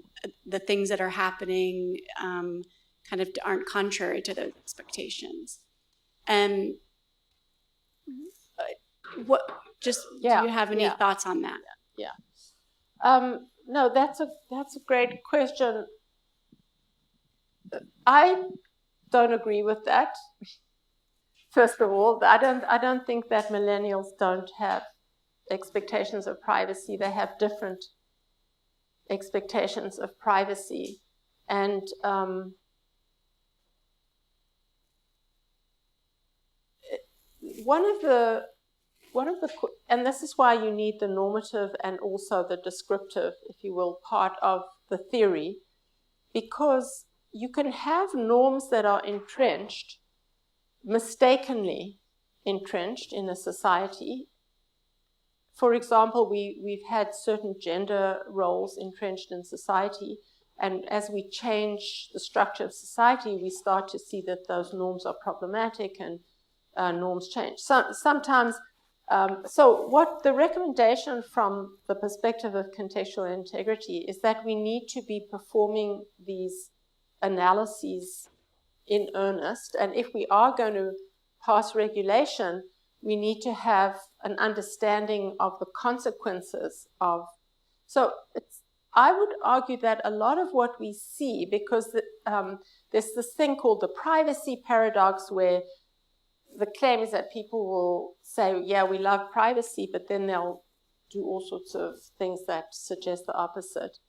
the things that are happening kind of aren't contrary to those expectations. And do you have any thoughts on that? Yeah. No, that's a great question. I don't agree with that. First of all, I don't think that millennials don't have expectations of privacy. They have different expectations of privacy, and one of the and this is why you need the normative and also the descriptive, if you will, part of the theory, because you can have norms that are entrenched, mistakenly entrenched in a society. For example, we've had certain gender roles entrenched in society, and as we change the structure of society, we start to see that those norms are problematic and norms change. Sometimes, so what the recommendation from the perspective of contextual integrity is that we need to be performing these analyses in earnest, and if we are going to pass regulation, we need to have an understanding of the consequences of. So I would argue that a lot of what we see, because there's this thing called the privacy paradox, where the claim is that people will say, yeah, we love privacy, but then they'll do all sorts of things that suggest the opposite.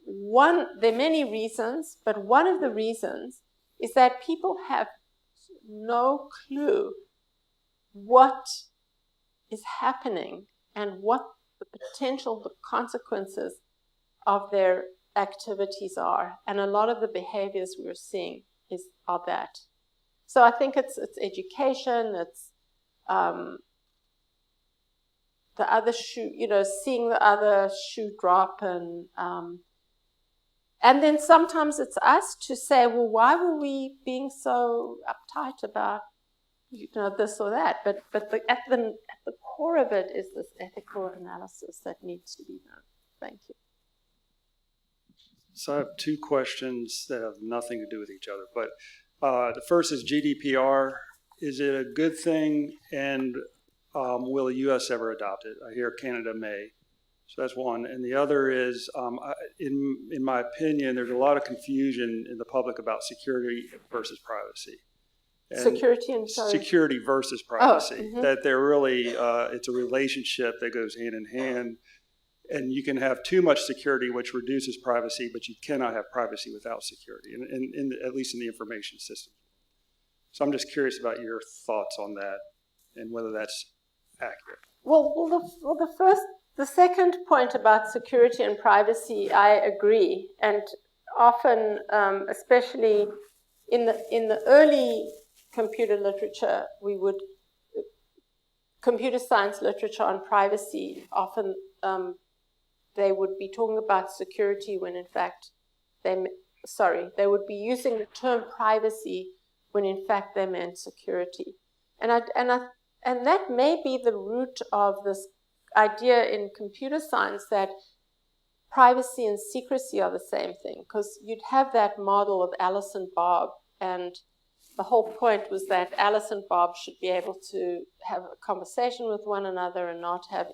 There are many reasons, but one of the reasons is that people have no clue what is happening and what the consequences of their activities are. And a lot of the behaviors we're seeing are that. So I think it's education, it's the other shoe, seeing the other shoe drop, and then sometimes it's us to say, well, why were we being so uptight about this or that? But at the core of it is this ethical analysis that needs to be done. Thank you. So I have two questions that have nothing to do with each other. But the first is GDPR. Is it a good thing, and will the U.S. ever adopt it? I hear Canada may. So that's one. And the other is, in my opinion, there's a lot of confusion in the public about security versus privacy. And security versus privacy. Oh, mm-hmm. That they're really, it's a relationship that goes hand in hand. And you can have too much security, which reduces privacy, but you cannot have privacy without security, at least in the information system. So I'm just curious about your thoughts on that and whether that's accurate. The second point about security and privacy, I agree, and often, especially in the early computer literature, computer science literature on privacy, often they would be talking about security when in fact they would be using the term privacy when in fact they meant security, and that may be the root of this idea in computer science that privacy and secrecy are the same thing, because you'd have that model of Alice and Bob, and the whole point was that Alice and Bob should be able to have a conversation with one another and not have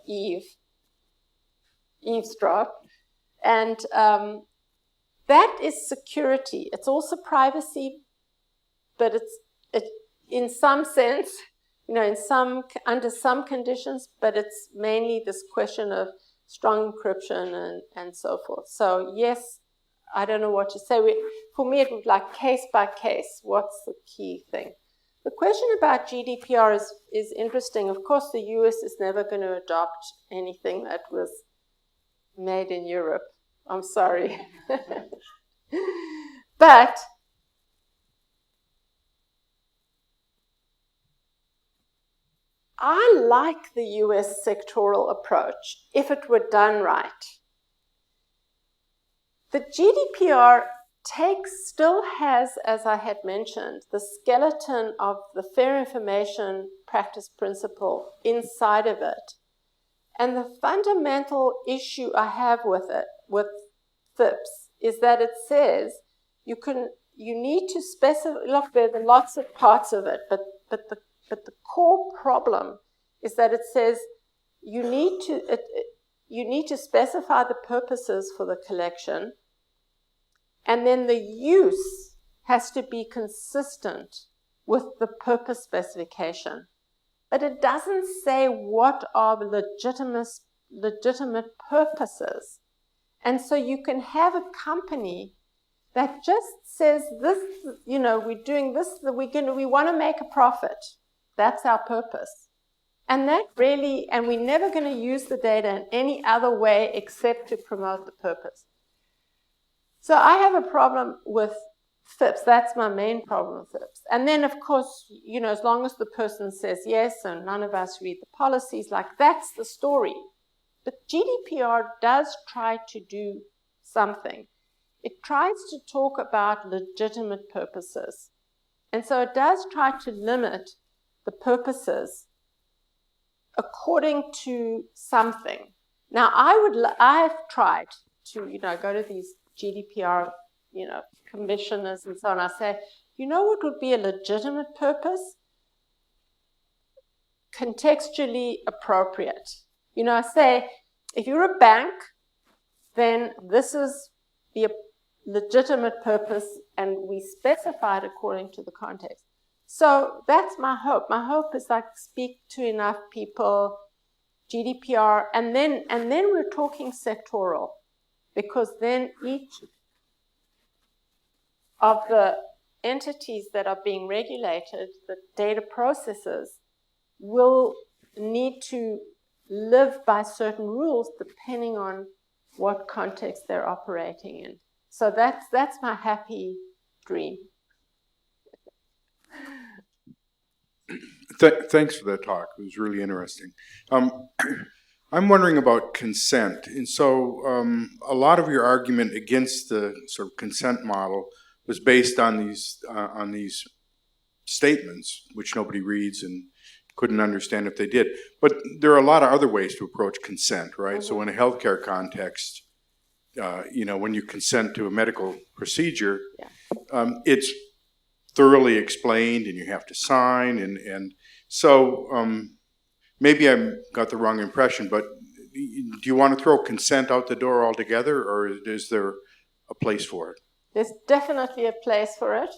eavesdrop. And that is security. It's also privacy, but it's in some sense, under some conditions, but it's mainly this question of strong encryption and so forth. So yes, I don't know what to say. For me, it would like case by case. What's the key thing? The question about GDPR is interesting. Of course, the US is never going to adopt anything that was made in Europe. I'm sorry. But I like the US sectoral approach if it were done right. The GDPR still has, as I had mentioned, the skeleton of the fair information practice principle inside of it. And the fundamental issue I have with it, with FIPS, is that it says you need to specify. Look, there are lots of parts of it, but the core problem is that it says you need to specify the purposes for the collection, and then the use has to be consistent with the purpose specification. But it doesn't say what are legitimate purposes. And so you can have a company that just says this, we're doing this, we want to make a profit. That's our purpose. And we're never going to use the data in any other way except to promote the purpose. So I have a problem with FIPS. That's my main problem with FIPS. And then, of course, as long as the person says yes and none of us read the policies, that's the story. But GDPR does try to do something. It tries to talk about legitimate purposes. And so it does try to limit the purposes according to something. Now, I've tried to, go to these GDPR, commissioners and so on. I say, what would be a legitimate purpose? Contextually appropriate. I say, if you're a bank, then this is the legitimate purpose, and we specify it according to the context. So that's my hope. My hope is speak to enough people, GDPR, and then we're talking sectoral, because then each of the entities that are being regulated, the data processors, will need to live by certain rules depending on what context they're operating in. So that's my happy dream. Thanks for that talk. It was really interesting. I'm wondering about consent. And so a lot of your argument against the sort of consent model was based on these statements, which nobody reads and couldn't understand if they did. But there are a lot of other ways to approach consent, right? Mm-hmm. So in a healthcare context, when you consent to a medical procedure, it's thoroughly explained and you have to sign. And so maybe I got the wrong impression, but do you want to throw consent out the door altogether, or is there a place for it? There's definitely a place for it.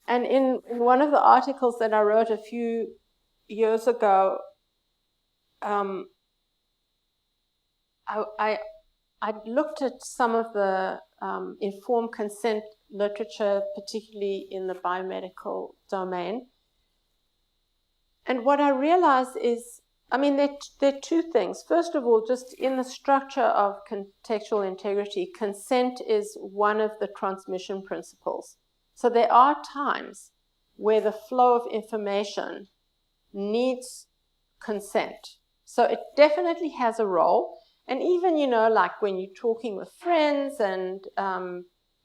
And in one of the articles that I wrote a few years ago, I looked at some of the informed consent literature, particularly in the biomedical domain. And what I realized is, there are two things. First of all, just in the structure of contextual integrity, consent is one of the transmission principles. So there are times where the flow of information needs consent. So it definitely has a role. And even, when you're talking with friends and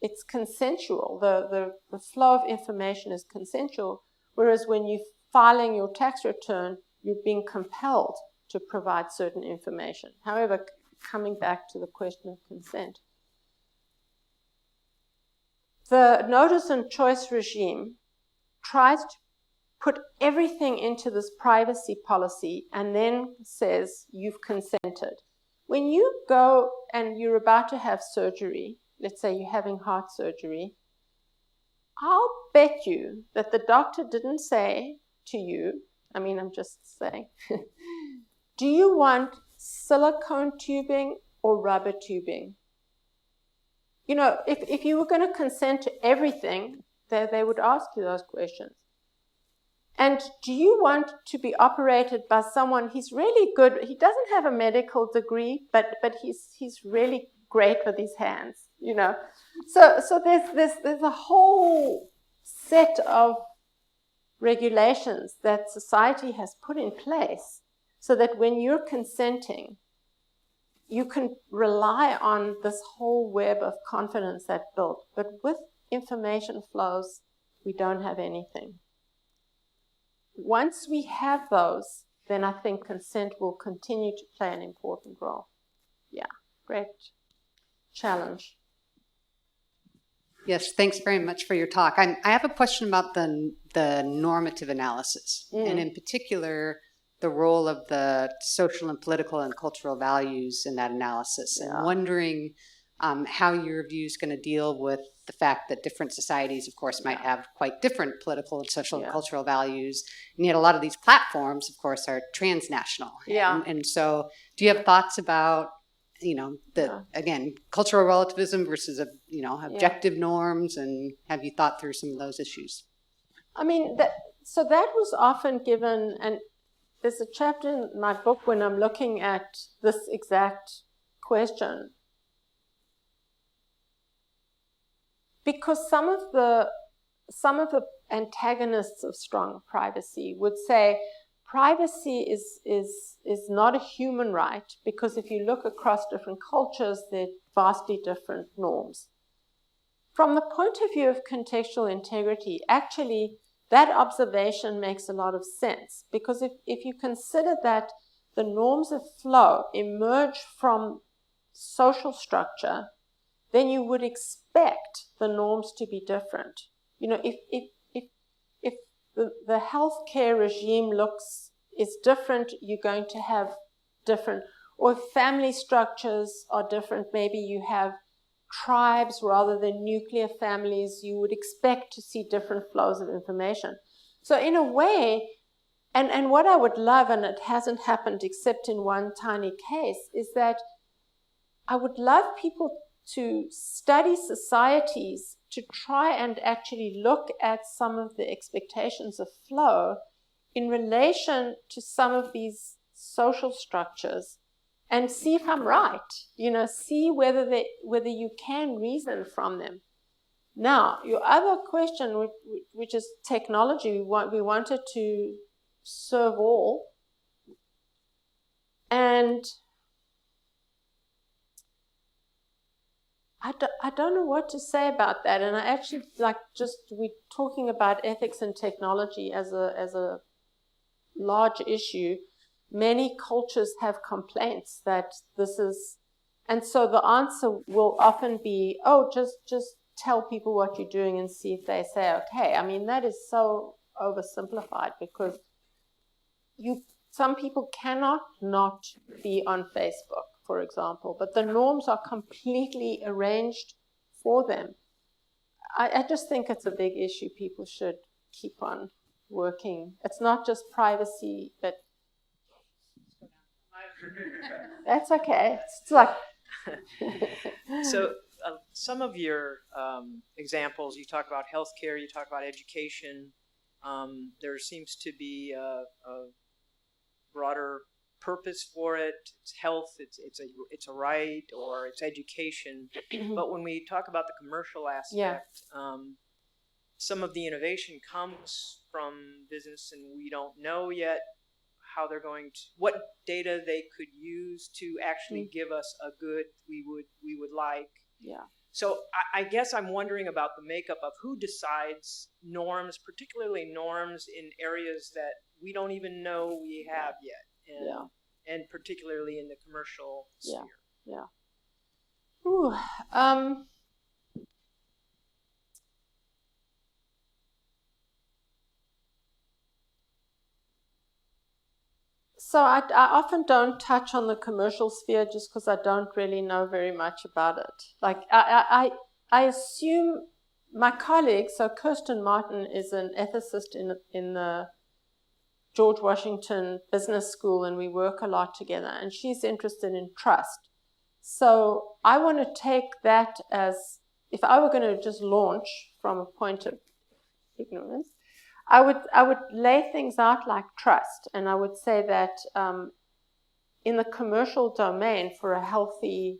it's consensual, the flow of information is consensual, whereas when you're filing your tax return, you're being compelled to provide certain information. However, coming back to the question of consent, the notice and choice regime tries to put everything into this privacy policy and then says you've consented. When you go and you're about to have surgery, let's say you're having heart surgery, I'll bet you that the doctor didn't say to you, I'm just saying, do you want silicone tubing or rubber tubing? If you were going to consent to everything, they would ask you those questions. And do you want to be operated by someone, he's really good, he doesn't have a medical degree, but he's really great with his hands, So there's a whole set of regulations that society has put in place so that when you're consenting, you can rely on this whole web of confidence that's built. But with information flows, we don't have anything. Once we have those, then I think consent will continue to play an important role. Yeah, great challenge. Yes, thanks very much for your talk. I have a question about the normative analysis, and in particular, the role of the social and political and cultural values in that analysis, and wondering how your view is going to deal with the fact that different societies, of course, might have quite different political and social and cultural values, and yet a lot of these platforms, of course, are transnational. And so do you have thoughts about, again, cultural relativism versus, objective norms, and have you thought through some of those issues? I mean, that was often given, and there's a chapter in my book when I'm looking at this exact question. Because some of the antagonists of strong privacy would say privacy is not a human right, because if you look across different cultures, they're vastly different norms. From the point of view of contextual integrity, actually, that observation makes a lot of sense, because if you consider that the norms of flow emerge from social structure, then you would expect the norms to be different. If the healthcare regime is different, you're going to have different, or if family structures are different, maybe you have tribes rather than nuclear families, you would expect to see different flows of information. So in a way, and what I would love, and it hasn't happened except in one tiny case, is that I would love people to study societies to try and actually look at some of the expectations of flow in relation to some of these social structures and see if I'm right, see whether you can reason from them. Now, your other question, which is technology, we wanted to serve all. And I don't know what to say about that. And I actually we're talking about ethics and technology as a large issue. Many cultures have complaints that this is, and so the answer will often be, just tell people what you're doing and see if they say okay. I mean, that is so oversimplified, because some people cannot not be on Facebook, for example, but the norms are completely arranged for them. I just think it's a big issue people should keep on working. It's not just privacy, but that's okay. It's like So some of your examples, you talk about healthcare, you talk about education. There seems to be a broader purpose for it. It's health, it's a right, or it's education. But when we talk about the commercial aspect, some of the innovation comes from business, and we don't know yet how they're going to, what data they could use to actually give us a good we would like. Yeah. So I guess I'm wondering about the makeup of who decides norms, particularly norms in areas that we don't even know we have yet, and particularly in the commercial sphere. Yeah. Ooh, So I often don't touch on the commercial sphere just because I don't really know very much about it. Like I assume my colleague, so Kirsten Martin is an ethicist in the George Washington Business School, and we work a lot together, and she's interested in trust. So I want to take that as, if I were going to just launch from a point of ignorance, I would lay things out like trust, and I would say that in the commercial domain, for a healthy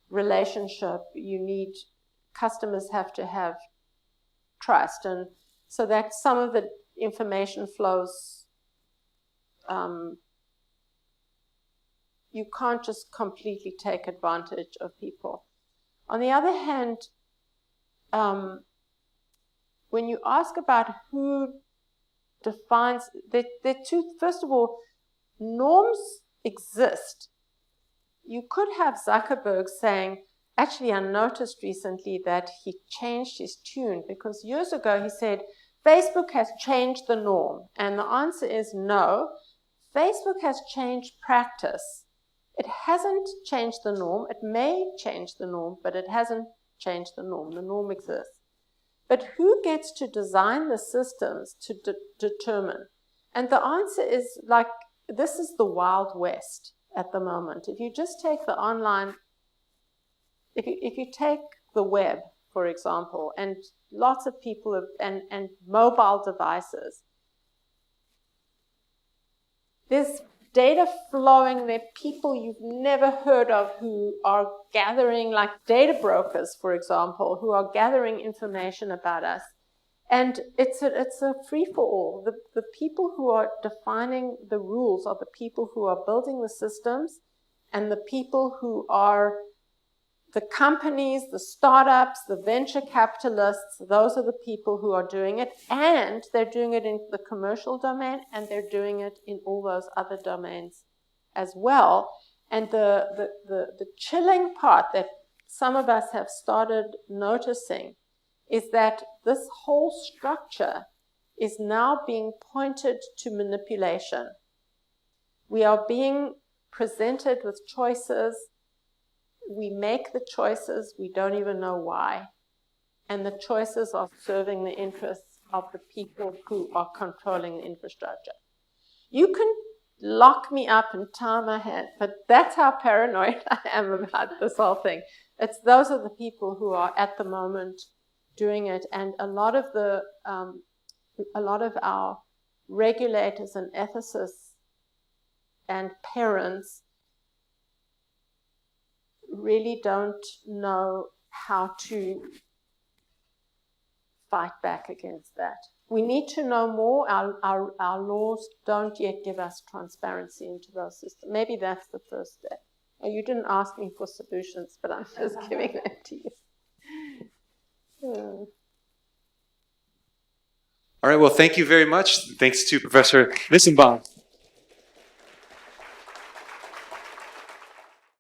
relationship, customers have to have trust, and so that some of the information flows, you can't just completely take advantage of people. On the other hand, when you ask about who defines, there are two, first of all, norms exist. You could have Zuckerberg saying, actually, I noticed recently that he changed his tune, because years ago he said, Facebook has changed the norm. And the answer is no. Facebook has changed practice. It hasn't changed the norm. It may change the norm, but it hasn't changed the norm. The norm exists. But who gets to design the systems to determine? And the answer is like, this is the Wild West at the moment. If you just take the online, if you take the web, for example, and lots of people have, and mobile devices, there's data flowing there, people you've never heard of who are gathering, like data brokers, for example, who are gathering information about us. And it's a free-for-all. The people who are defining the rules are the people who are building the systems, and the people who are the companies, the startups, the venture capitalists. Those are the people who are doing it, and they're doing it in the commercial domain, and they're doing it in all those other domains as well. And the chilling part that some of us have started noticing is that this whole structure is now being pointed to manipulation. We are being presented with choices. We make the choices, we don't even know why. And the choices are serving the interests of the people who are controlling the infrastructure. You can lock me up and tie my hand, but that's how paranoid I am about this whole thing. Those are the people who are at the moment doing it, and a lot of our regulators and ethicists and parents really don't know how to fight back against that. We need to know more. Our laws don't yet give us transparency into those systems. Maybe that's the first step. Oh, you didn't ask me for solutions, but I'm just giving them to you. All right, well, thank you very much. Thanks to Professor Nissenbaum.